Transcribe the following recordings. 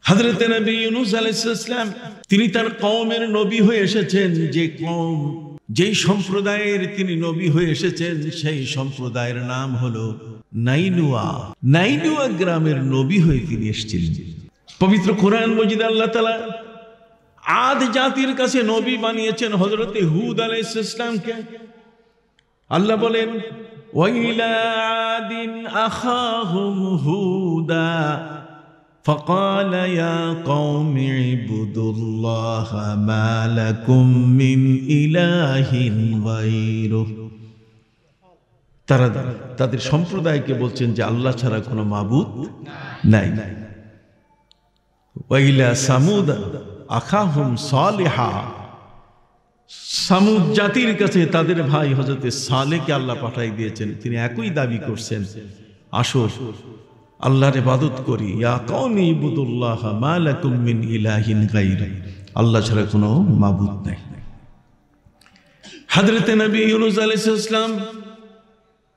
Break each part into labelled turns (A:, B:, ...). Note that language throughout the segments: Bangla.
A: হযরত নবী ইউনূস আলাইহিস সালাম তিনি তার কওমের নবী হয়ে এসেছেন। যে কওম, যেই সম্প্রদায়ের তিনি নবী হয়ে এসেছেন, সেই সম্প্রদায়ের নাম হলো নাইনুয়া। নাইনুয়া গ্রামের নবী হয়ে তিনি এসেছিলেন। পবিত্র কোরআন মজিদে আল্লাহ তাআলা আদ জাতির কাছে নবী বানিয়েছেন হযরত হুদ আলাইহিস সালামকে। আল্লাহ বলেন, ওয়াইলা আদিন আখাহুম হুদা فقال يا قوم اعبدوا الله ما لكم من إله غيره। তারা তাদের সম্প্রদায়কে বলছেন যে আল্লাহ ছাড়া কোনো মাবুদ নাই। ওয়াইলা সামুদ আখাহুম সালিহা, সামুদ জাতির কাছে তাদের ভাই হযরত সালেহকে আল্লাহ পাঠাই দিয়েছেন। তিনি একই দাবি করছেন, আসো আল্লাহর ইবাদত করি। ইয়া কওমি ইবুদুল্লাহ মা লাকুম মিন ইলাহিন গায়রু, আল্লাহ ছাড়া কোনো মাবুদ নাই। হযরত নবী ইউনূস আলাইহিস সালাম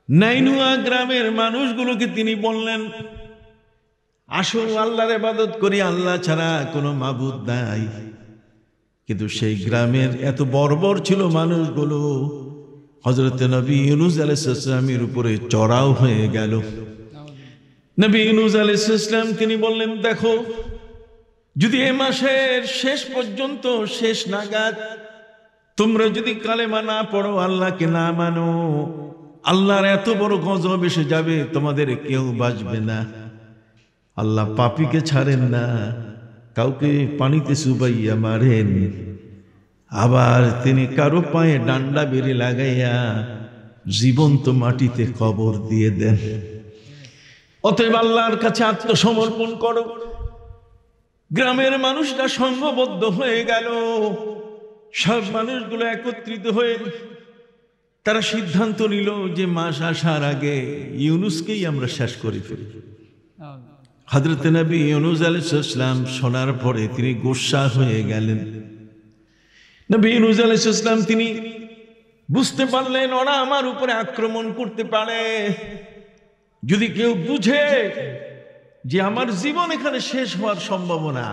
A: নাইনুয়া গ্রামের মানুষগুলোকে তিনি বললেন, আসো আল্লাহর ইবাদত করি, আল্লাহ ছাড়া কোনো মাবুদ নাই। কিন্তু সেই গ্রামের এত বর্বর ছিল মানুষগুলো, হযরত নবী ইউনূস আলাইহিস সালামের উপরে চড়াও হয়ে গেল। নবী ইউনূস আলাইহিস সালাম তিনি বললেন, দেখো, যদি এ মাসের শেষ পর্যন্ত, শেষ নাগাদ তোমরা যদি কালেমা না পড়ো, আল্লাহকে না মানো, আল্লাহর এত বড় গজব এসে যাবে, তোমাদের কেউ বাঁচবে না। আল্লাহ পাপীকে ছাড়েন না, কাউকে পানিতে চুবাইয়া মারেন, আবার তিনি কারো পায়ে ডান্ডা বেড়ে লাগাইয়া জীবন্ত মাটিতে কবর দিয়ে দেন। অতএব আল্লাহর কাছে আত্মসমর্পণ করো। গ্রামের মানুষরা সংঘবদ্ধ হয়ে গেল। সব মানুষগুলো একত্রিত হয়ে তারা সিদ্ধান্ত নিল যে মাস আসার আগে ইউনূসকেই আমরা শেষ করে ফেলি। হযরত নবী ইউনূস আলাইহিস সালাম শোনার পরে তিনি গোসা হয়ে গেলেন। নবী ইউনূস আলাইহিস সালাম তিনি বুঝতে পারলেন ওরা আমার উপরে আক্রমণ করতে পারে। যদি কেউ বুঝে যে আমার জীবন এখানে শেষ হওয়ার সম্ভাবনা,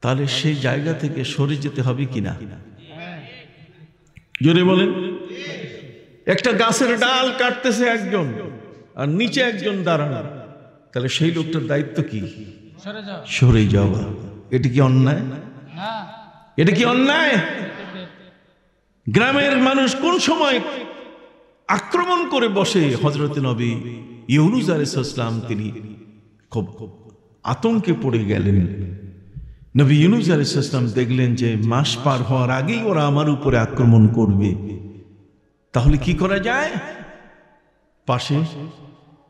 A: তাহলে সেই জায়গা থেকে সরে যেতে হবে কিনা? জোরে বলেন। একটা গাছের ডাল কাটতেছে একজন, আর নিচে একজন দাঁড়ানো, তাহলে সেই লোকটার দায়িত্ব কি? সরে যাওয়া। এটা কি অন্যায়? এটা কি অন্যায়? গ্রামের মানুষ কোন সময় আক্রমণ করে বসে, হযরত নবী ইউনূস আলাইহিস সালাম তিনি খুব আতঙ্কে পড়ে গেলেন। নবী ইউনূস আলাইহিস সালাম দেখলেন যে মাস পার হওয়ার আগেই ওরা আমার উপরে আক্রমণ করবে, তাহলে কি করা যায়? পাশে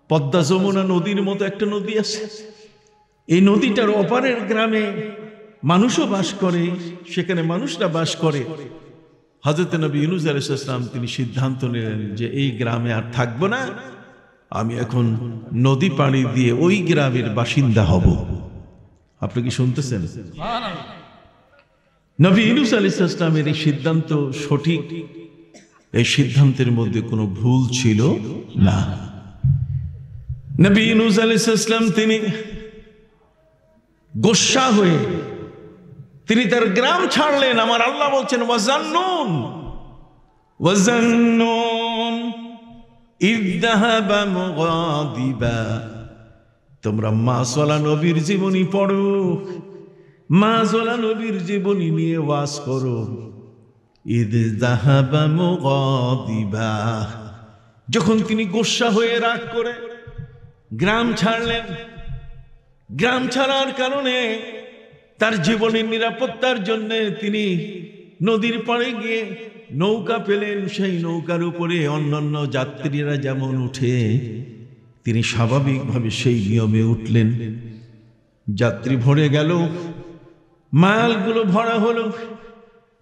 A: পদ্মা যমুনা নদীর মতো একটা নদী আছে। এই নদীটার ওপারের গ্রামে মানুষও বাস করে, সেখানে মানুষরা বাস করে। হযরত নবী ইউনূস আলাইহিস সালাম তিনি সিদ্ধান্ত নিলেন যে এই গ্রামে আর থাকবো না, আমি এখন নদী পাড়ি দিয়ে ওই গ্রামের বাসিন্দা হব। আপনি কি শুনতেছেন? নবী ইউনূস আলাইহিস সালামের এই সিদ্ধান্ত সঠিক, এই সিদ্ধান্তের মধ্যে কোনো ভুল ছিল না। নবী ইউনূস আলাইহিস সালাম তিনি গোসা হয়ে তিনি তার গ্রাম ছাড়লেন। আমার আল্লাহ বলছেন, ওয়াজান্নুন ওয়াজান্নুন ইয যাহাবা মুগাদিবা। তোমরা মাসওয়ালা নবীর জীবনী পড়ো, মাসওয়ালা নবীর জীবনী নিয়ে ওয়াজ করো। ইয যাহাবা মুগাদিবা, যখন তিনি গোসা হয়ে রাগ করে গ্রাম ছাড়লেন, গ্রাম ছাড়ার কারণে তার জীবনের নিরাপত্তার জন্য তিনি নদীর পাড়ে গিয়ে নৌকা পেলেন। সেই নৌকার উপরে অন্যান্য যাত্রীরা যেমন উঠে, তিনি স্বাভাবিকভাবে সেই নিয়মে উঠলেন। যাত্রী ভরে গেল, মালগুলো ভরা হলো।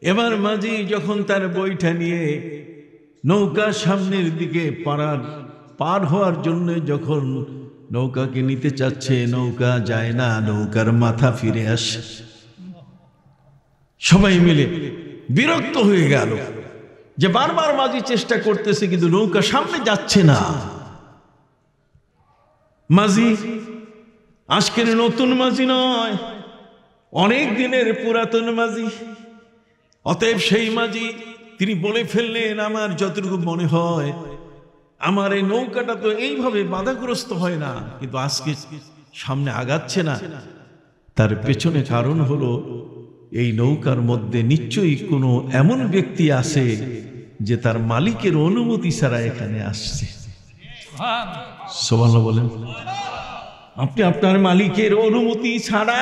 A: এবার মাঝি যখন তার বৈঠা নিয়ে নৌকার সামনের দিকে পার হওয়ার জন্য যখন নৌকাকে নিতে চাচ্ছে, নৌকা যায় না, নৌকার মাথা ফিরে আসে। সবাই মিলে বিরক্ত হয়ে গেল যে বারবার মাঝি চেষ্টা করতেছে কিন্তু নৌকা সামনে যাচ্ছে না। মাঝি আজকের নতুন মাঝি নয়, অনেক দিনের পুরাতন মাঝি। অতএব সেই মাঝি তিনি বলে ফেললেন, আমার যতটুকু মনে হয় আমার এই নৌকাটা তো এইভাবে বাধাগ্রস্ত হয় না, কিন্তু আজকে সামনে আগাচ্ছে না। তার পেছনে কারণ হলো এই নৌকার মধ্যে নিশ্চয়ই কোনো এমন ব্যক্তি আছে যে তার মালিকের অনুমতি ছাড়া এখানে আসছে। সুবহানাল্লাহ বলেন। আপনি আপনার মালিকের অনুমতি ছাড়া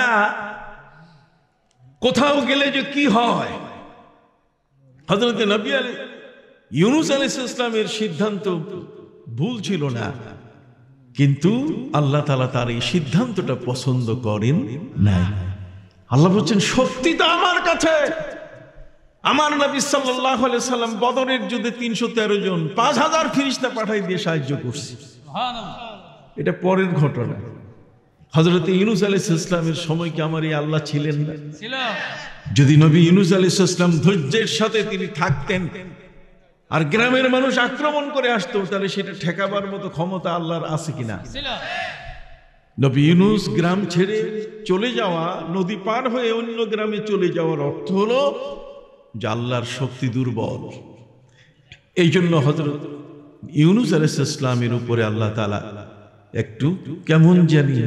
A: কোথাও গেলে যে কি হয়। হযরত নবী ইউনূস আলাইহিস সালামের সিদ্ধান্ত ভুল ছিল না, কিন্তু আল্লাহ তাআলা তার এই সিদ্ধান্তটা পছন্দ করেন নাই। আল্লাহ বলছেন, শক্তি তো আমার কাছে। আমার নবী সাল্লাল্লাহু আলাইহি সাল্লাম বদরের যুদ্ধে ৩১৩ জন ৫,০০০ ফেরেশতা পাঠাই দিয়ে সাহায্য করছে। সুবহানাল্লাহ। এটা পরের ঘটনা। হযরত ইউনূস আলাইহিস সালামের সময় কি আমার এই আল্লাহ ছিলেন না? ছিল। যদি নবী ইউনূস আলাইহিস সালাম ধৈর্যের সাথে তিনি থাকতেন আর গ্রামের মানুষ আক্রমণ করে আসতো, তাহলে সেটা ঠেকাবার মতো ক্ষমতা আল্লাহর আছে কিনা? ছিল। নবী ইউনূস গ্রাম ছেড়ে চলে যাওয়া, নদী পার হয়ে অন্য গ্রামে চলে যাওয়ার অর্থ হলো যে আল্লাহর শক্তি দুর্বল। এই জন্য হযরত ইউনূস আলাইহিস সালামের উপরে আল্লাহ তাআলা একটু কেমন জানি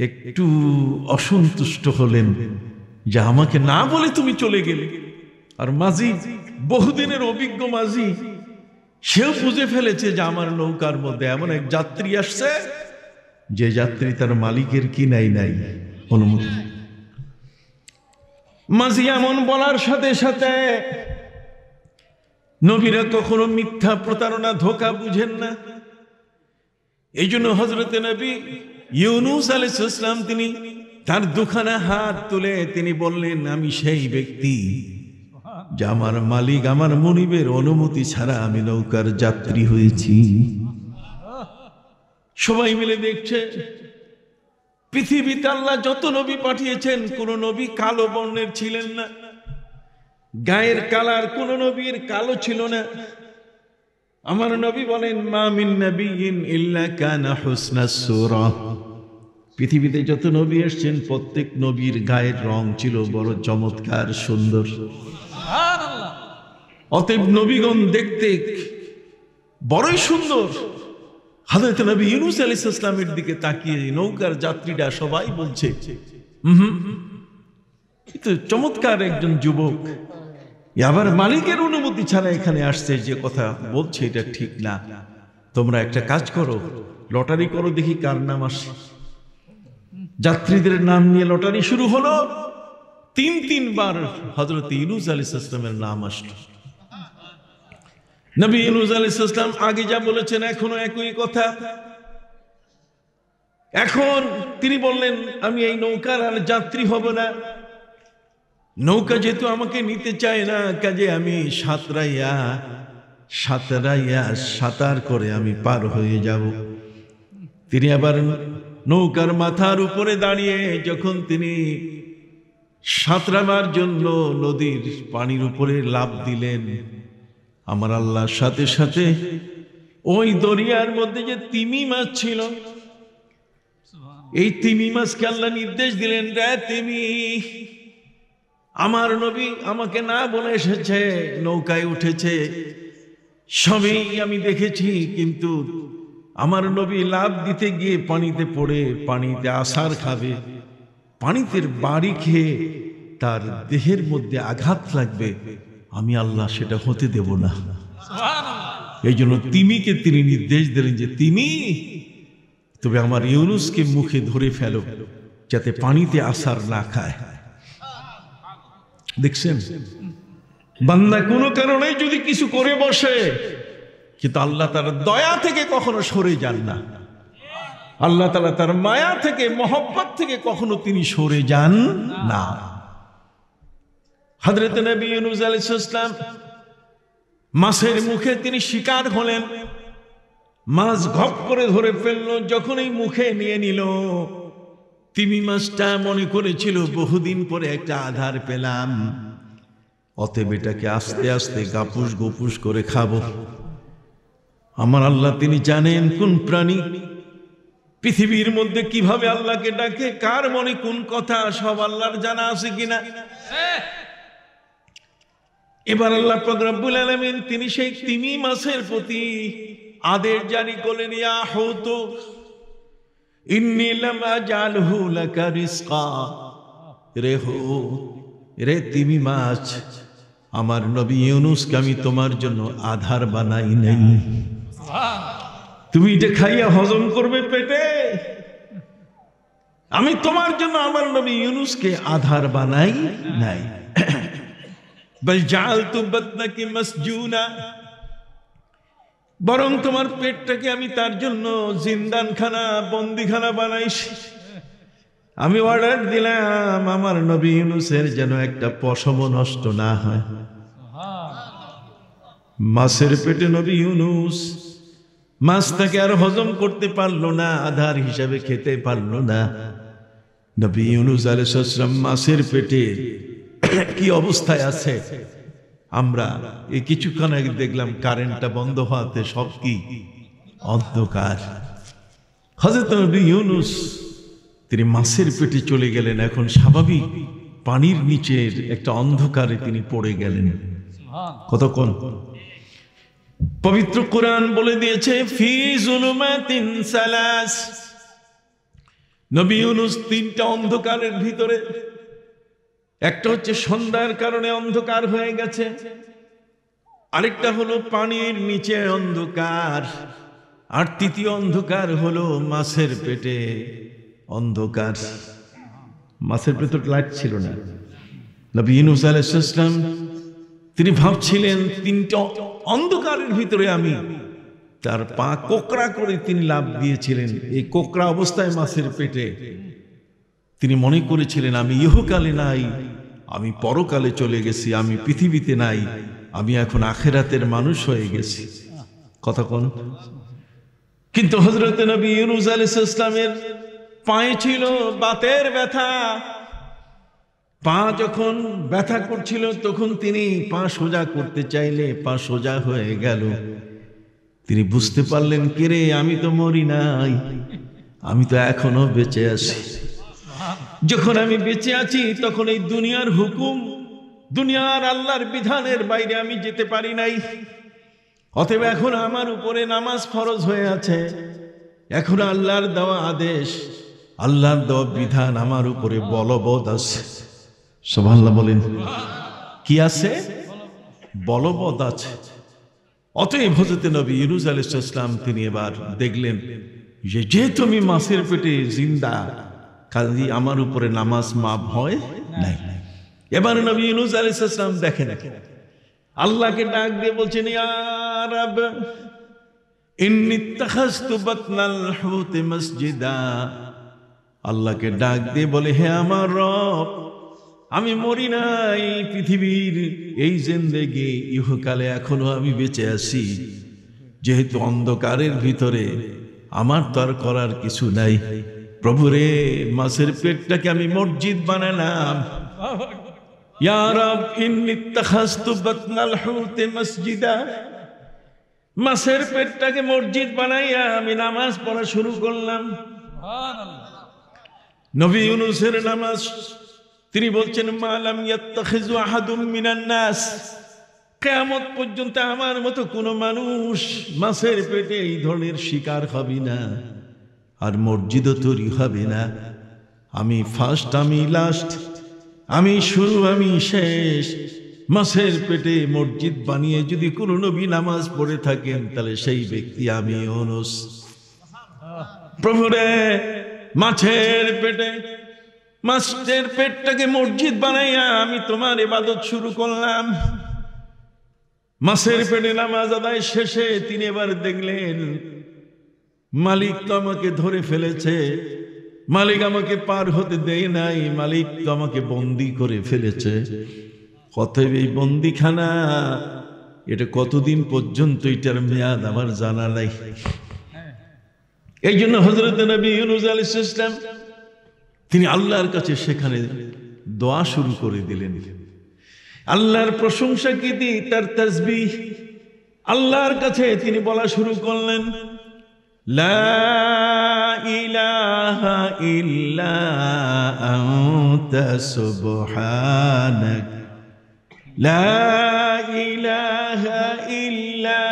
A: একটু অসন্তুষ্ট হলেন যে আমাকে না বলে তুমি চলে গেলে। আর মাঝি, বহুদিনের অভিজ্ঞ মাঝি, সেও বুঝে ফেলেছে যে আমার নৌকার মধ্যে এমন এক যাত্রী আসছে যে যাত্রী তার মালিকের কি নাই অনুমতি। মাঝি এমন বলার সাথে সাথে, নবীরা কখনো মিথ্যা, প্রতারণা, ধোঁকা বুঝেন না। এই জন্য হযরত নবী ইউনূস আলাইহিস সালাম তিনি তার দুখানা হাত তুলে তিনি বললেন, আমি সেই ব্যক্তি যে আমার মালিক, আমার মুনিবের অনুমতি ছাড়া আমি নৌকার যাত্রী হয়েছি। সবাই মিলে দেখছে, পৃথিবীতে আল্লাহ যত নবী পাঠিয়েছেন কোন নবী কালো বর্ণের ছিলেন না। গায়ের কালার কোন নবীর কালো ছিল না। আমার নবী বলেন, মা মিন নাবিয়্যিন ইল্লা কানা হুসনাস সূরা। পৃথিবীতে যত নবী এসেছেন প্রত্যেক নবীর গায়ের রং ছিল বড় চমৎকার, সুন্দর। সুবহানাল্লাহ। অতএব নবীগণ দেখতে বড়ই সুন্দর। হযরত নবী ইউনূস আলাইহিস সালামের দিকে তাকিয়ে নৌকার যাত্রীরা সবাই বলছে, কিন্তু চমৎকার একজন যুবক, আবার মালিকের অনুমতি ছাড়া এখানে আসছে, যে কথা বলছে এটা ঠিক না। তোমরা একটা কাজ করো, লটারি করো, দেখি কার নাম আসে। যাত্রীদের নাম নিয়ে লটারি শুরু হলো। ৩বার হযরত ইউনূস আলাইহিস সালামের নাম আসলো। নবী ইউনূস আলাইহিস সালাম আগে যা বলেছেন এখনো একই কথা। এখন তিনি বললেন, আমি এই নৌকার আর যাত্রী হব না। নৌকা যেহেতু আমাকে নিতে চায় না, কাজে আমি সাঁতার করে আমি পার হয়ে যাব। তিনি আবার নৌকার মাথার উপরে দাঁড়িয়ে যখন তিনি সাঁতরাবার জন্য নদীর পানির উপরে লাফ দিলেন, আমার আল্লাহর সাথে সাথে ওই দরিয়ার মধ্যে যে তিমি মাছ ছিল, এই তিমি মাছকে আল্লাহ নির্দেশ দিলেন, রে তিমি, আমার নবী আমাকে না বলে এসেছে, নৌকায় উঠেছে, সবই আমি দেখেছি, কিন্তু আমার নবী লাফ দিতে গিয়ে পানিতে পড়ে পানিতে আছাড় খাবে, পানিতে বাড়ি খেয়ে তার দেহের মধ্যে আঘাত লাগবে, আমি আল্লাহ সেটা হতে দেব না। এই জন্য তিমিকে তিনি নির্দেশ দিলেন যে তিমি, তবে আমার ইউনূসকে মুখে ধরে ফেলো যাতে পানিতে আছাড় না খায়। দেখছেন, বান্দা কোনো কারণে যদি কিছু করে বসে, কিন্তু আল্লাহ তার দয়া থেকে কখনো সরে যান না। আল্লাহ তাআলা তার মায়া থেকে, মহব্বত থেকে কখনো তিনি সরে যান না। হযরত নবী ইউনূস আলাইহিস সালাম মাছের মুখে তিনি শিকার হলেন। মাছ ঘপ করে ধরে ফেললো। যখন এই মুখে নিয়ে নিল, তিমি মাছটা মনে করেছিল বহুদিন পরে একটা আধার পেলাম, অতএব এটাকে আস্তে আস্তে গাপুস গুপুস করে খাবো। আমার আল্লাহ তিনি জানেন কোন প্রাণী পৃথিবীর মধ্যে কিভাবে আল্লাহকে ডাকে, কার মনে কোন কথা, সব আল্লাহর জানা আছে কিনা। এবার আল্লাহ পাক রব্বুল আলামিন তিনি সেই তিমি মাছের প্রতি আদেশ জারি করলেন, ইয়া হুতু ইন্নী লাম আজআলহু লাকা রিজকা। রে হুত, রে তিমি মাছ, আমার নবী ইউনূসকে আমি তোমার জন্য আধার বানাই নাই। তুমি এটা খাইয়া হজম করবে পেটে, আমি তোমার জন্য আমার নবী ইউনূসকে আধার বানাই নাই। বল জাআলতু বাতনাকি মাসজুনা, বরং তোমার পেটটাকে আমি তার জন্য জিন্দানখানা, বন্দিখানা বানাইছি। আমি অর্ডার দিলাম আমার নবী ইউনূসের যেন একটা পশমও নষ্ট না হয়। মাছের পেটে নবী ইউনূস, মাছটাকে আর হজম করতে পারলো না, আধার হিসাবে খেতে পারলো না। নবী ইউনূস আলাইহিস সালাম মাছের পেটে কি অবস্থায় আছে, আমরা এই কিছুক্ষণ আগে দেখলাম কারেন্টটা বন্ধ হওয়াতে সব কি অন্ধকার। হযরত নবী ইউনূস তিনি মাছের পেটে চলে গেলেন, এখন স্বাভাবিক পানির নিচের একটা অন্ধকারে তিনি পড়ে গেলেন। কতক্ষণ? পবিত্র কোরআন বলে দিয়েছে ফি যুলুমাতিন সালাস, নবী ইউনূস তিনটা অন্ধকারের ভিতরে। একটা হচ্ছে সন্ধ্যার কারণে অন্ধকার হয়ে গেছে, আরেকটা হলো পানির নিচে অন্ধকার, আর তৃতীয় অন্ধকার হলো মাছের পেটে অন্ধকার। মাছের পেটে লাইট ছিল না। নবী ইউনূস আলাইহিস সালাম তিনি ভাবছিলেন তিনটা অন্ধকারের ভিতরে আমি, তার পা কোকড়া করে তিনি লাফ দিয়েছিলেন। এই কোকড়া অবস্থায় মাছের পেটে তিনি মনে করেছিলেন আমি ইহকালে নাই, আমি পরকালে চলে গেছি, আমি পৃথিবীতে নাই, আমি এখন আখিরাতের মানুষ হয়ে গেছি। কথা কোন? কিন্তু হযরত নবী ইউনূস আলাইহিস সালামের পায়ে ছিল বাতের ব্যথা। পা যখন ব্যথা করছিল তখন তিনি পা সোজা করতে চাইলে পা সোজা হয়ে গেল। তিনি বুঝতে পারলেন, কিরে আমি তো মরি নাই, আমি তো এখনো বেঁচে আছি। যখন আমি বেঁচে আছি তখন এই দুনিয়ার হুকুম, দুনিয়ার আল্লাহর বিধানের বাইরে আমি যেতে পারি নাই। অতএব এখন আমার উপরে নামাজ ফরজ হয়ে আছে, এখন আল্লাহর দেওয়া আদেশ, আল্লাহর দেওয়া বিধান আমার উপরে বলবৎ আছে। সুবহানাল্লাহ বলেন। কি আছে? বলবৎ আছে। অতএব হযরত নবী ইউনূস আলাইহিস সালাম তিনি এবার দেখলেন যে যেহেতু আমি মাছের পেটে জিন্দা, কাজী আমার উপরে নামাজ মাফ হয় নাই। এবার নবী ইউনূস আলাইহিস সালাম দেখেন আল্লাহকে ডাক দিয়ে বলছেন, ইয়া রাব ইন্নী ইত্তাখাযতু বাতনাল হুত মাসজিদা। আল্লাহকে ডাক দিয়ে বলে, হে আমার রব, আমি মরি নাই, পৃথিবীর এই জিন্দেগি ইহকালে এখনো আমি বেঁচে আছি। যেহেতু অন্ধকারের ভিতরে আমার তো আর করার কিছু নাই, প্রভুরে মাছের পেটটাকে আমি মসজিদ বানালাম। ইয়া রাব ইন্নী ইত্তাখাযতু বাতনাল হুত মাসজিদা, মাছের পেটটাকে মসজিদ বানাইয়া আমি নামাজ পড়া শুরু করলাম। নবী ইউনূসের নামাজ তিনি বলছেন, মা লাম ইয়াত্তাখিযু আহাদুম মিনান নাস, কিয়ামত পর্যন্ত আমার মতো কোনো মানুষ মাছের পেটে এই ধরনের শিকার হবে না, আর মসজিদও তৈরি হবে না। আমি ফার্স্ট, আমি লাস্ট, আমি শুরু, আমি শেষ। মাছের পেটে মসজিদ বানিয়ে যদি কোনো নবী নামাজ পড়ে থাকেন তাহলে সেই ব্যক্তি আমি ইউনূস। প্রভুরে মাছের পেটটাকে মসজিদ বানাইয়া আমি তোমার ইবাদত শুরু করলাম। মাছের পেটে নামাজ আদায় শেষে তিনি এবার দেখলেন মালিক তো আমাকে ধরে ফেলেছে, মালিক আমাকে পার হতে দেয় নাই, মালিক তো আমাকে বন্দি করে ফেলেছে। অতএব এই বন্দিখানা এটা কতদিন পর্যন্ত, এটার মেয়াদ আমার জানা নাই। এই জন্য হযরত নবী ইউনূস আলাইহিস সালাম তিনি আল্লাহর কাছে সেখানে দোয়া শুরু করে দিলেন। আল্লাহর প্রশংসা কীর্তি, তার তাসবিহ আল্লাহর কাছে তিনি বলা শুরু করলেন, লা ইলাহা ইল্লা আনতা সুবহানাক লা ইলাহা ইল্লা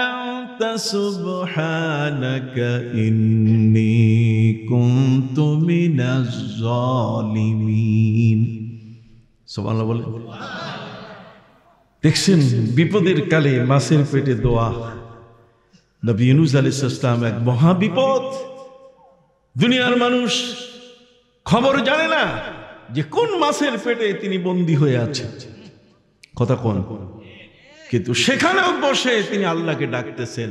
A: আনতা সুবহানাকা ইন্নী কুনতু মিনাজ জালিমিন। সুবহানাল্লাহ বলে। দেখছেন বিপদের কালে মাছের পেটে দোয়া। নবী ইউনূস আলাইহিস সালাম এক মহা বিপদ। দুনিয়ার মানুষ খবর জানে না যে কোন মাছের পেটে তিনি বন্দী হয়ে আছেন, কথা কোন, কিন্তু সেখানেও বসে তিনি আল্লাহকে ডাকতেছেন।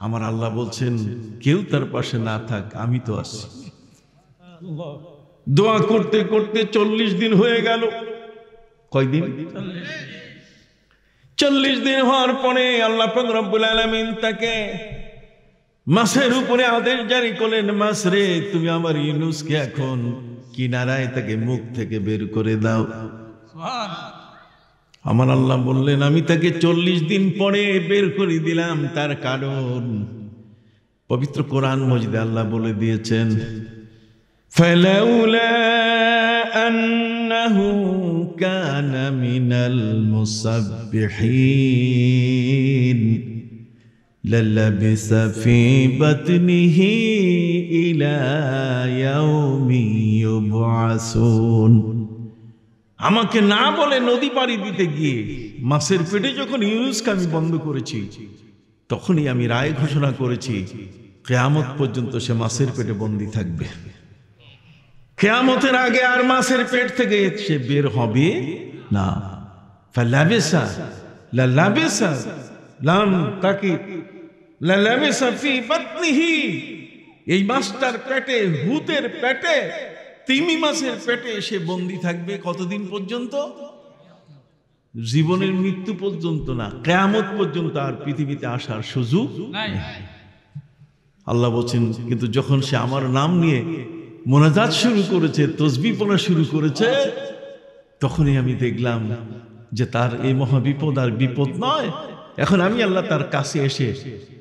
A: আমার আল্লাহ বলছেন কেউ তার পাশে না থাক, আমি তো আছি। দোয়া করতে করতে 40 দিন হয়ে গেল। কয়দিন? 40 দিন হওয়ার পরে আল্লাহ পাক রব্বুল আলামিন তাকে মাছের উপরে আদেশ জারি করলেন, মাছ রে তুমি আমার ইউনূসকে এখন কিনারায় তাকে মুখ থেকে বের করে দাও। আমার আল্লাহ বললেন আমি তাকে 40 দিন পরে বের করে দিলাম। তার কারণ পবিত্র কোরআন মজিদে আল্লাহ বলে দিয়েছেন, ফালাউলা আন্নাহু কানা মিনাল মুসাব্বিহিন লালাবিসা ফি বাতনিহি ইলা ইয়াউমি ইউবআসুন। আমাকে না বলে নদী পাড়ি দিতে গিয়ে মাছের পেটে যখন ইউনূসকে আমি বন্ধ করেছি, তখনই আমি রায় ঘোষণা করেছি কিয়ামত পর্যন্ত সে মাছের পেটে বন্দী থাকবে। কিয়ামতের আগে আর মাছের পেট থেকে সে বের হবে না। ফালাবিসা লালাবিসা লাম তাকি লালাবিসা ফি বাতনিহি, এই মাছটার পেটে, হুতের পেটে, তিমি মাছের পেটে সে বন্দী থাকবে কতদিন পর্যন্ত? জীবনের মৃত্যু পর্যন্ত না, কিয়ামত পর্যন্ত আর পৃথিবীতে আসার সুযোগ নাই। আল্লাহ বলছেন কিন্তু যখন সে আমার নাম নিয়ে মোনাজাত শুরু করেছে, তসবিহ পড়া শুরু করেছে, তখনই আমি দেখলাম যে তার এই মহা বিপদ আর বিপদ নয়। এখন আমি আল্লাহ তার কাছে এসে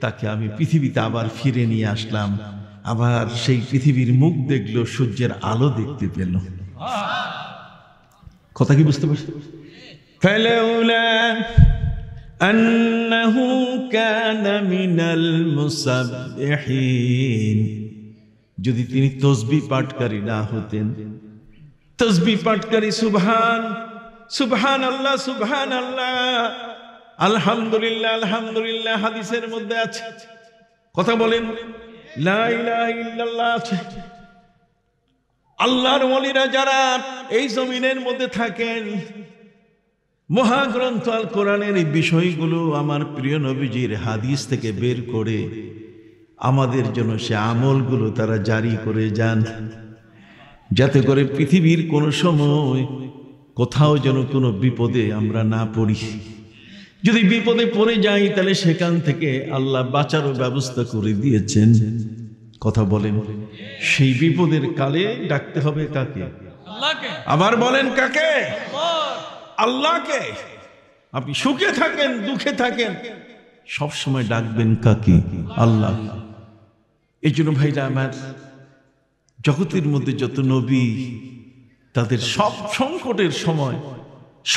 A: তাকে আমি পৃথিবীতে আবার ফিরে নিয়ে আসলাম। আবার সেই পৃথিবীর মুখ দেখলো, সূর্যের আলো দেখতে পেল। কথা কি বুঝতে পারছো? ফালাউলা আন্নাহু কানা মিনাল মুসাব্বিহিন, যদি তিনি তসবিহ পাঠকারী না হতেন, তসবিহ পাঠকারী, সুবহান সুবহানাল্লাহ সুবহানাল্লাহ আলহামদুলিল্লাহ আলহামদুলিল্লাহ হাদিসের মধ্যে আছে, কথা বলেন, লা ইলাহা ইল্লাল্লাহ আছে। আল্লাহর ওলিরা যারা এই জমিনের মধ্যে থাকেন, মহাগ্রন্থ আল কোরআনের এই বিষয়গুলো আমার প্রিয় নবীজির হাদিস থেকে বের করে আমাদের জন্য সে আমলগুলো তারা জারি করে যান, যাতে করে পৃথিবীর কোনো সময় কোথাও যেন কোনো বিপদে আমরা না পড়ি। যদি বিপদে পড়ে যাই তাহলে সেখান থেকে আল্লাহ বাঁচারও ব্যবস্থা করে দিয়েছেন, কথা বলেন। সেই বিপদের কালে ডাকতে হবে কাকে? আল্লাহকে। আবার বলেন কাকে? আল্লাহকে। আপনি সুখে থাকেন দুঃখে থাকেন সব সময় ডাকবেন কাকে? আল্লাহ। এই জন্য ভাইরা আমার, জগতের মধ্যে যত নবী তাদের সব সংকটের সময়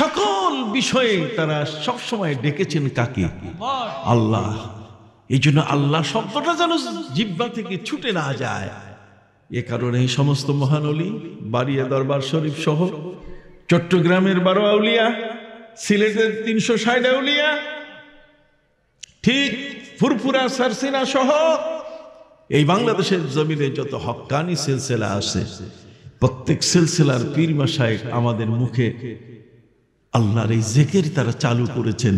A: সকল বিষয়ে তারা সব সময় ডেকেছেন কাকে? আল্লাহ। এই জন্য আল্লাহ শব্দটা যেন জিহ্বা থেকে ছুটে না যায়, এ কারণে এই সমস্ত মহানলি, বাড়িয়া দরবার শরীফ সহ চট্টগ্রামের 12 আউলিয়া, সিলেটের 360 আউলিয়া, ঠিক ফুরফুরা সারসিনা সহ এই বাংলাদেশের জমিনে যত হক্কানি সিলসিলা আছে, প্রত্যেক সিলসিলার পীর মাশায়েখ আমাদের মুখে আল্লাহর এই জিকির তারা চালু করেছেন,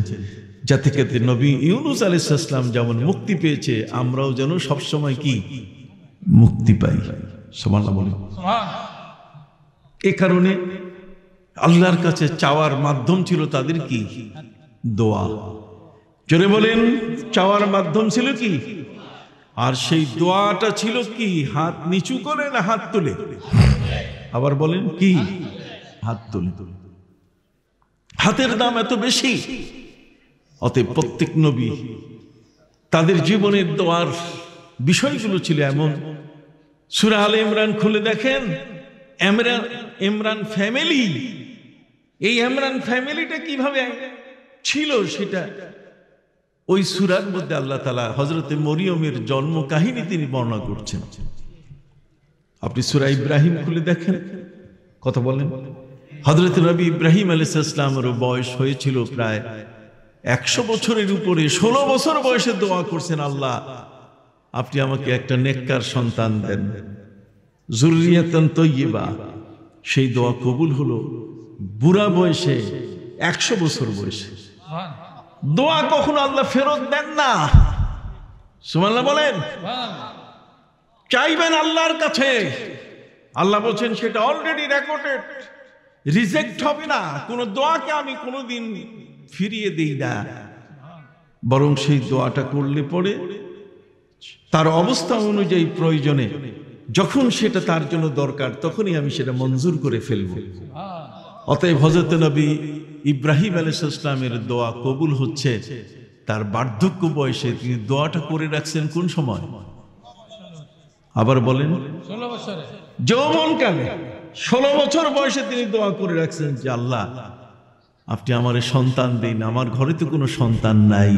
A: যাতে করে নবী ইউনূস আলাইহিস সালাম যেমন মুক্তি পেয়েছে, আমরাও যেন সব সময় কি মুক্তি পাই। সুবহানাল্লাহ বলেন। এই কারণে আল্লাহর কাছে চাওয়ার মাধ্যম ছিল তাদের কি? দোয়া। জোরে বলেন, চাওয়ার মাধ্যম ছিল কি? আর সেই দোয়াটা ছিল কি? হাত নিচু করে না হাত তুলে? আবার বলেন কি? হাত তুলে। হাতের দাম এত বেশি, অতএব প্রত্যেক নবী তাদের জীবনের দোয়ার বিষয়গুলো ছিল এমন সূরা আলে ইমরান খুলে দেখেন, ইমরান ফ্যামিলি, এই ইমরান ফ্যামিলিটা কিভাবে ছিল সেটা ওই সূরার মধ্যে আল্লাহ তাআলা হযরতে মরিয়মের জন্ম কাহিনী তিনি বর্ণনা করছেন। আপনি সূরা ইব্রাহিম খুলে দেখেন, কথা বলেন। হযরত নবী ইব্রাহিম আলাইহিস সালামের বয়স হয়েছিল প্রায় 100 বছরের উপরে। 16 বছর বয়সে দোয়া করছেন, আল্লাহ আপনি আমাকে একটা নেককার সন্তান দেন, যুররিয়াতান তাইয়্যিবা। সেই দোয়া কবুল হলো বুড়া বয়সে, 100 বছর বয়সে। দোয়া কখনো আল্লাহ ফেরত দেন না, সুবহানাল্লাহ বলেন। চাইবেন আল্লাহর কাছে, আল্লাহ বলছেন সেটা অলরেডি রেকর্ডেড, রিজেক্ট হবে না। কোন দোয়াকে আমি কোনোদিন ফিরিয়ে দেই না, বরং সেই দোয়াটা করলে পরে তার অবস্থা অনুযায়ী প্রয়োজনে যখন সেটা তার জন্য দরকার তখনই আমি সেটা মঞ্জুর করে ফেলব। অতএব হযরত নবী ইব্রাহিম আলাইহিস সালামের দোয়া কবুল হচ্ছে তার বার্ধক্য বয়সে। তিনি দোয়াটা করে রাখছেন কোন সময়? আবার বলেন,
B: 16 বছরে,
A: যৌবনকালে 16 বছর বয়সে তিনি দোয়া করে রাখছেন যে আল্লাহ আপনি আমার সন্তান দিন, আমার ঘরে তো কোনো সন্তান নাই।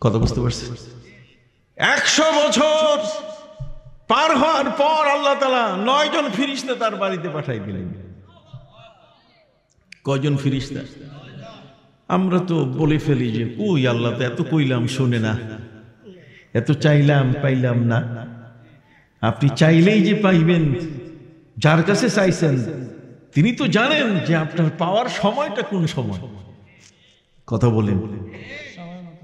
A: কথা বুঝতে পারছেন? 100 বছর পার হওয়ার পর আল্লাহ তাআলা 9 জন ফেরেশতা তার বাড়িতে পাঠাই দিলেন। কয়জন ফেরেশতা? আমরা তো বলে ফেলি যে কই আল্লাহ তো এত কইলাম শুনে না, এত চাইলাম পাইলাম না। আপনি চাইলেই যে পাইবেন, যার কাছে চাইছেন তিনি তো জানেন যে আপনার পাওয়ার সময়টা কোন সময়। কথা বলেন।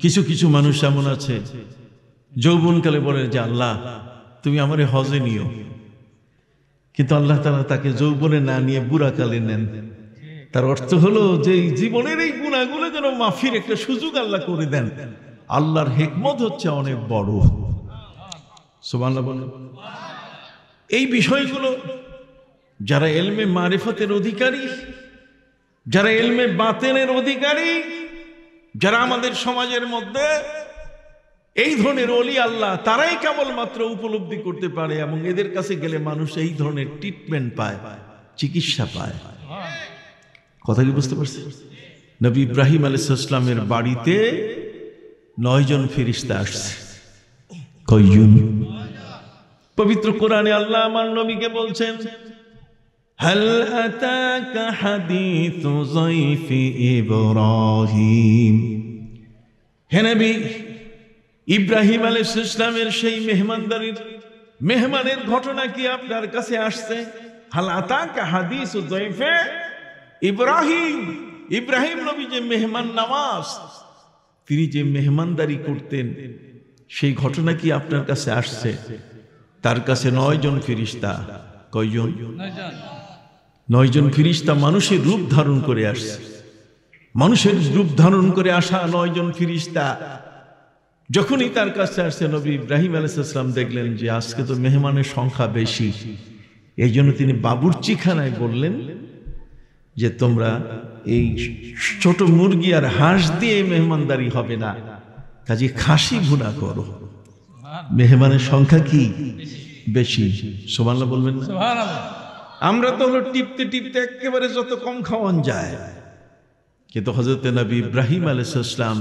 A: কিছু কিছু মানুষ এমন আছে যৌবনকালে বলে যে আল্লাহ তুমি আমারে হজে নিও, কিন্তু আল্লাহ তাআলা তাকে যৌবনে না নিয়ে বুড়াকালে নেন। তার অর্থ হলো যে জীবনের এই গুনাহগুলো যেন মাফির একটা সুযোগ আল্লাহ করে দেন। আল্লাহর হিকমত হচ্ছে অনেক বড়, সুবহানাল্লাহ বলেন। এই বিষয়গুলো যারা ইলমে মারিফতের অধিকারী, যারা ইলমে বাতেনের অধিকারী, যারা আমাদের সমাজের মধ্যে এই ধরনের ওলি আল্লাহ, তারাই কেবলমাত্র উপলব্ধি করতে পারে এবং এদের কাছে গেলে মানুষ এই ধরনের ট্রিটমেন্ট পায়, চিকিৎসা পায়। কথা কি বুঝতে পারছেন? নবী ইব্রাহিম আলাইহিস সালামের বাড়িতে 9 জন ফেরেশতা আসছে। কয়জন? পবিত্র কোরআনে আল্লাহ আমার নবীকে বলছেন, হাল আতাকা হাদিসু যায়ফি ইব্রাহিম। হে নবী, ইব্রাহিম আলাইহিস সালামের সেই মেহমানের ঘটনা কি আপনার কাছে আসছে? হাল আতাকা হাদিসু যায়ফি ইব্রাহিম। ইব্রাহিম নবী যে মেহমান নওয়াজ, তিনি যে মেহমানদারি করতেন, সেই ঘটনা কি আপনার কাছে আসছে? তার কাছে 9 জন ফেরেশতা। কয়জন? 9 জন ফেরেশতা মানুষের রূপ ধারণ করে আসছে। মানুষের রূপ ধারণ করে আসা 9 জন ফেরেশতা যখনই তার কাছে আসছে, নবী ইব্রাহিম আলাইহিস সালাম দেখলেন যে আজকে তো মেহমানের সংখ্যা বেশি। এই জন্য তিনি বাবুর্চিখানায় বললেন যে তোমরা এই ছোট মুরগি আর হাঁস দিয়ে মেহমানদারি হবে না, কাজে খাসি ভুনা করো। মেহমানের সংখ্যা কি বেশি, সুবহানাল্লাহ বলবেন না?
B: সুবহানাল্লাহ।
A: আমরা তো হলো টিপতে টিপতে একেবারে যত কম খাওয়ান যায়, কিন্তু হযরত নবী ইব্রাহিম আলাইহিস সালাম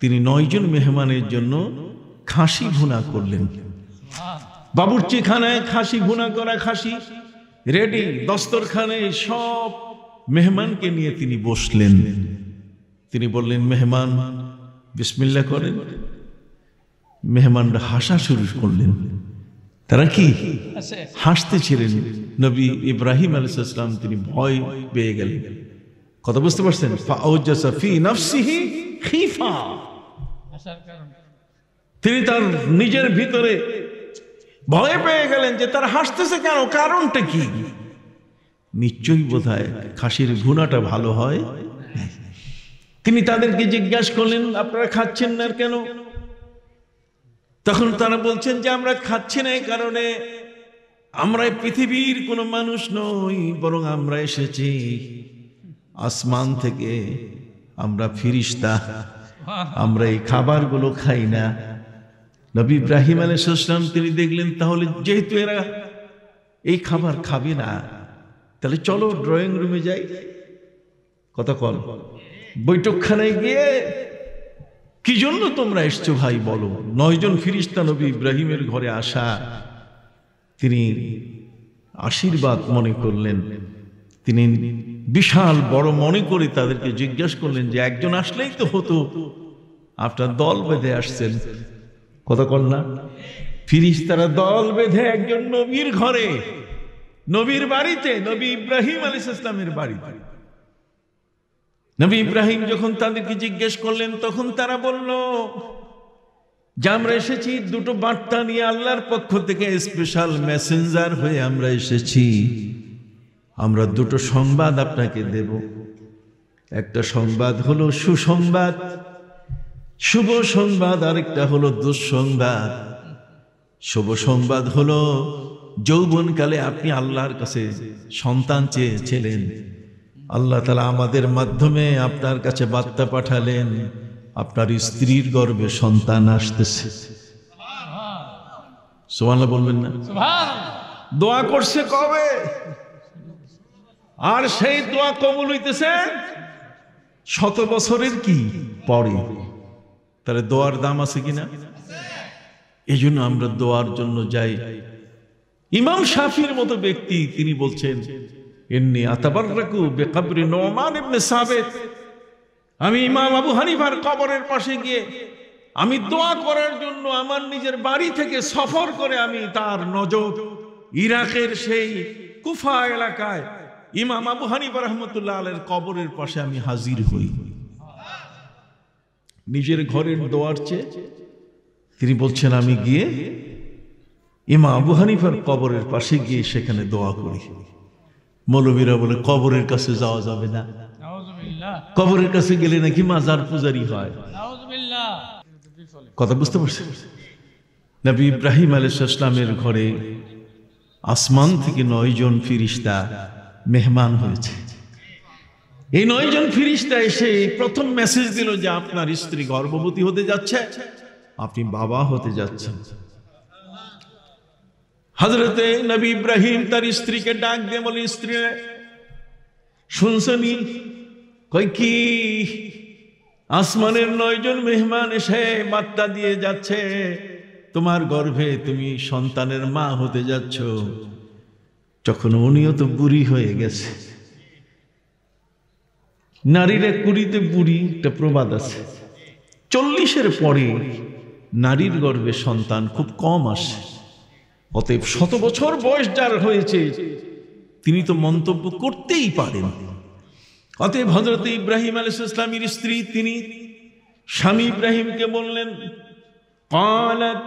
A: তিনি 9 জন মেহমানের জন্য খাসি ভুনা করলেন। বাবুর্চিখানায় খাসি ভুনা করা, খাসি রেডি, দস্তরখানে সব মেহমানকে নিয়ে তিনি বসলেন। তিনি বললেন, মেহমান বিসমিল্লাহ করেন। মেহমানরা হাসা শুরু করলেন। তারা কি হাসতেছিলেন। নবী ইব্রাহিম আলাইহিস সালাম তিনি ভয় পেয়ে গেলেন। কথা বুঝতে পারছেন? ফাআউজাসা ফি নাফসিহি খিফা। তিনি তার নিজের ভিতরে ভয় পেয়ে গেলেন যে তারা হাসতেছে কেন, কারণটা কি? নিশ্চয়ই বোধহয় খাসির ভুনাটা ভালো হয়। তিনি তাদেরকে জিজ্ঞাসা করলেন, আপনারা খাচ্ছেন না কেন? তখন তারা বলছেন যে আমরা খাচ্ছি না এই কারণে আমরা পৃথিবীর কোনো মানুষ নই, বরং আমরা এসেছি আসমান থেকে, আমরা ফেরেশতা, আমরা এই খাবারগুলো খাই না। নবী ইব্রাহিম আলাইহিস সালাম তিনি দেখলেন তাহলে যেহেতু এরা এই খাবার খাবে না, তাহলে চলো ড্রয়িং রুমে যাই। কথা কল বৈঠকখানায় গিয়ে কি জন্য তোমরা এসছো ভাই বলো। 9 জন ফিরিস্তা নবী ইব্রাহিমের ঘরে আসা, তিনি আশীর্বাদ মনে করলেন, তিনি বিশাল বড় মনে করে তাদেরকে জিজ্ঞাসা করলেন যে একজন আসলেই তো হতো, আপনার দল বেঁধে আসছেন। কথা কল না, ফিরিস্তারা দল বেঁধে একজন নবীর ঘরে, নবীর বাড়িতে, নবী ইব্রাহিম আলাইহিস সালামের বাড়িতে। নবী ইব্রাহিম যখন তাদেরকে জিজ্ঞেস করলেন তখন তারা বলল যে আমরা এসেছি দুটো বার্তা নিয়ে, আল্লাহর পক্ষ থেকে স্পেশাল মেসেঞ্জার হয়ে আমরা এসেছি। আমরা দুটো সংবাদ আপনাকে দেব। একটা সংবাদ হলো সুসংবাদ, শুভ সংবাদ, আরেকটা হলো দুঃসংবাদ। শুভ সংবাদ হলো যৌবনকালে আপনি আল্লাহর কাছে সন্তান চেয়েছিলেন, আল্লাহ তাআলা আমাদের মাধ্যমে আপনার কাছে বার্তা পাঠালেন, আপনার স্ত্রীর গর্ভে সন্তান আসতেছে। সুবহানাল্লাহ বলবেন না? দোয়া করছে কবে, আর সেই দোয়া কবুল হইতেছে 100 বছরের কি পরে। তাহলে দোয়ার দাম আছে কিনা? এই জন্য আমরা দোয়ার জন্য যাই। ইমাম শাফির মতো ব্যক্তি তিনি বলছেন ইন্নী আতাবাররাকু বিকবরি নুমান ইবনে সাবিত, আমি ইমাম আবু হানিফার কবরের পাশে গিয়ে আমি দোয়া করার জন্য আমার নিজের বাড়ি থেকে সফর করে আমি তার নজর ইরাকের সেই কুফা এলাকায় ইমাম আবু হানিফা রাহমাতুল্লাহ আলাইহির কবরের পাশে আমি হাজির হই। নিজের ঘরের দোয়ার চেয়ে তিনি বলছেন আমি গিয়ে ইমাম আবু হানিফার কবরের পাশে গিয়ে সেখানে দোয়া করি। মৌলবীরা বলে কবরের কাছে যাওয়া যাবে না, কবরের কাছে গেলে নাকি মাজার পূজারি হয়। কথা বুঝতে পারছেন? নবী ইব্রাহিম আলাইহিস সালামের ঘরে আসমান থেকে 9 জন ফিরিস্তা মেহমান হয়েছে। এই 9 জন ফিরিস্তা এসে প্রথম মেসেজ দিল যে আপনার স্ত্রী গর্ভবতী হতে যাচ্ছে, আপনি বাবা হতে যাচ্ছেন। হযরতে নবী ইব্রাহিম তার স্ত্রীকে ডাক দিয়ে বলে, স্ত্রী শুনছনি? কই কি? আসমানের 9 জন মেহমান এসে বার্তা দিয়ে যাচ্ছে তোমার গর্ভে তুমি সন্তানের মা হতে যাচ্ছ। যখন উনিও তো বুড়ি হয়ে গেছে, নারীরা 20তে বুড়ি, একটা প্রবাদ আছে। 40-এর পরে নারীর গর্ভে সন্তান খুব কম আসে। অতএব 100 বছর বয়স যার হয়েছে তিনি তো মন্তব্য করতেই পারেন। অতএব হযরত ইব্রাহিম আলাইহিস সালামের স্ত্রী তিনি স্বামী ইব্রাহিমকে বললেন, قالت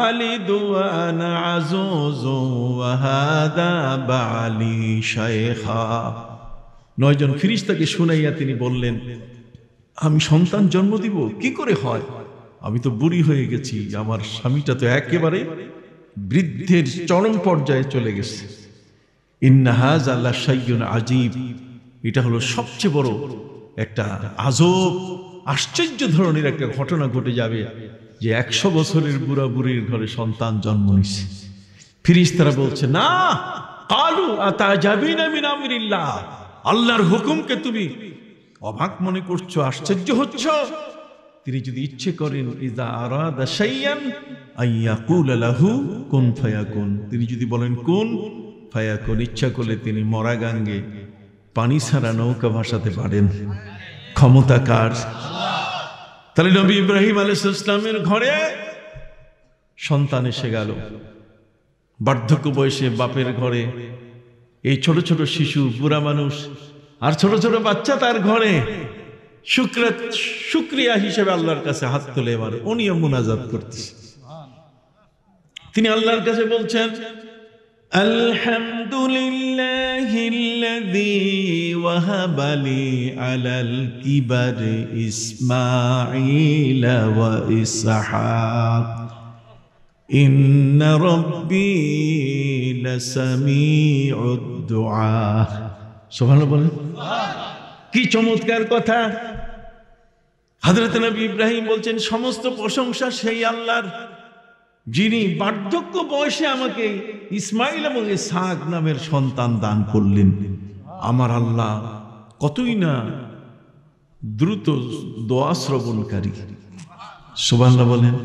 A: ألد وأنا عجوز وهذا بعلي شيخا। 9 জন ফেরেশতাকে শুনাইয়া তিনি বললেন, আমি সন্তান জন্ম দিব কি করে হয়? আমি তো বুড়ি হয়ে গেছি, আমার স্বামীটা তো একেবারে বৃদ্ধের চরম পর্যায়ে চলে গেছে। ইন্না হাযা লাশাইউন আজীব, এটা হলো সবচেয়ে বড় একটা আজব আশ্চর্য ধরনের একটা ঘটনা ঘটে যাবে যে 100 বছরের বুড়া বুড়ির ঘরে সন্তান জন্ম নিছে। ফেরেশতারা বলছে, না, কালু আতাজাবিনা মিন আমরিল্লাহ, আল্লাহর হুকুমকে তুমি অবাক মনে করছো, আশ্চর্য হচ্ছ। তিনি যদি ইচ্ছে করেন ইযা আরাদা শাইয়ান আইয়াকুল লাহু কুন ফায়াকুন, তিনি যদি বলেন কুন ফায়াকুন, ইচ্ছা করলে তিনি মরা গাঙ্গে পানি ছাড়া নৌকা ভাসাতে পারেন। ক্ষমতা কার? তাহলে নবী ইব্রাহিম আলাইহিস সালামের ঘরে সন্তান এসে গেল। বার্ধক্য বয়সে বাপের ঘরে এই ছোট ছোট শিশু, বুড়া মানুষ আর ছোট ছোট বাচ্চা তার ঘরে শুকরিয়া হিসেবে আল্লাহর কাছে হাত তুলে এবার উনিও মুনাজাত করতেছে। তিনি আল্লাহর কাছে বলছেন, আলহামদুলিল্লাহিল্লাযী ওয়াহাবালি আলাল কিবার ইসমাঈল ওয়া ইসহাক ইন্না রাব্বী লাসামিউদ দুআ। সুবহানাল্লাহ বলেন। কি চমৎকার কথা! হযরত নবী ইব্রাহিম বলছেন সমস্ত প্রশংসা সেই আল্লাহর যিনি বার্ধক্য বয়সে আমাকে ইসমাইল এবং ইসহাক নামের সন্তান দান করলেন, আমার আল্লাহ কতই না দ্রুত দোয়া শ্রবণকারী। সুবহানাল্লাহ বলেন।